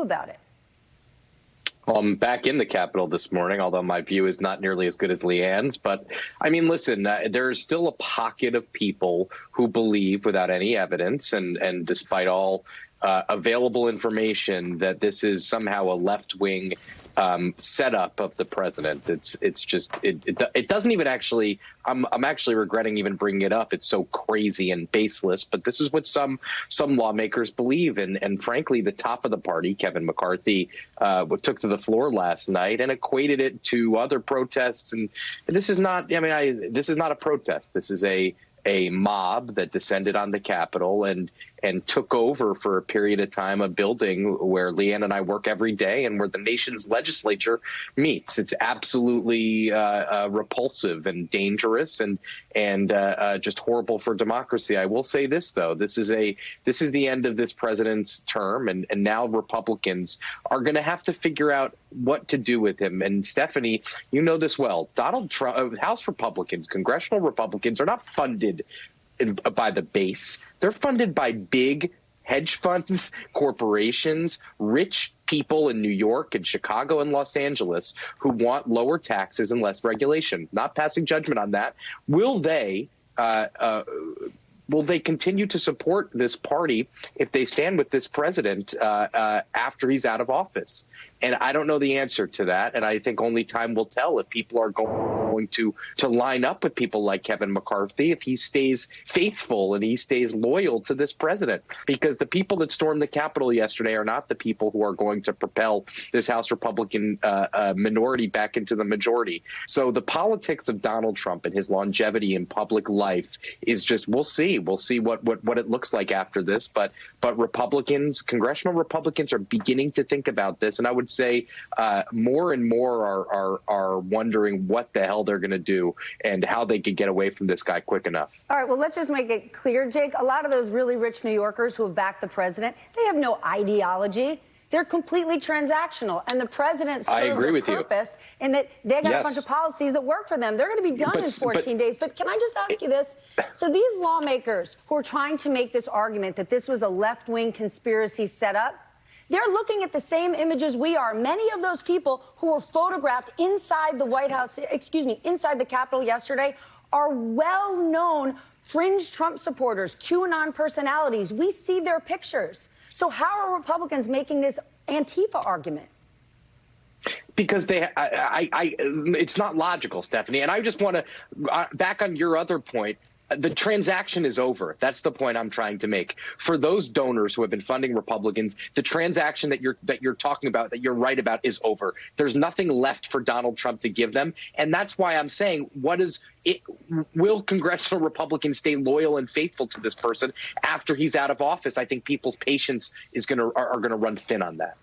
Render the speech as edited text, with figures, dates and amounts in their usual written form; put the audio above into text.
about it? Well, I'm back in the Capitol this morning, although my view is not nearly as good as Leanne's. But I mean, listen, there's still a pocket of people who believe without any evidence and despite all available information that this is somehow a left-wing setup of the president. It's just it doesn't even actually. I'm actually regretting even bringing it up. It's so crazy and baseless. But this is what some lawmakers believe, and frankly, the top of the party, Kevin McCarthy, took to the floor last night and equated it to other protests. And this is not. I mean, this is not a protest. This is a mob that descended on the Capitol and took over for a period of time a building where Leanne and I work every day and where the nation's legislature meets. It's absolutely repulsive and dangerous and just horrible for democracy. I will say this, though. This is the end of this president's term, and now Republicans are going to have to figure out what to do with him. And Stephanie, you know this well. Donald Trump, House Republicans, congressional Republicans are not funded by the base. They're funded by big hedge funds, corporations, rich people in New York and Chicago and Los Angeles who want lower taxes and less regulation. Not passing judgment on that. Will they continue to support this party if they stand with this president after he's out of office? And I don't know the answer to that. And I think only time will tell if people are going to line up with people like Kevin McCarthy, if he stays faithful and he stays loyal to this president. Because the people that stormed the Capitol yesterday are not the people who are going to propel this House Republican minority back into the majority. So the politics of Donald Trump and his longevity in public life is just, we'll see. We'll see what it looks like after this. But Republicans, congressional Republicans, are beginning to think about this. And I would say more and more are wondering what the hell they're going to do and how they could get away from this guy quick enough. All right, well, let's just make it clear, Jake. A lot of those really rich New Yorkers who have backed the president, they have no ideology. They're completely transactional. And the president served a purpose in that they got a bunch of policies that work for them. They're going to be done in 14 days. But can I just ask you this? So these lawmakers who are trying to make this argument that this was a left-wing conspiracy setup, they're looking at the same images we are. Many of those people who were photographed inside the White House, inside the Capitol yesterday, are well-known fringe Trump supporters, QAnon personalities. We see their pictures. So how are Republicans making this Antifa argument? Because it's not logical, Stephanie. And I just want to back on your other point. The transaction is over. That's the point I'm trying to make. For those donors who have been funding Republicans, the transaction that you're talking about, that you're right about, is over. There's nothing left for Donald Trump to give them. And that's why I'm saying, will congressional Republicans stay loyal and faithful to this person after he's out of office? I think people's patience are going to run thin on that.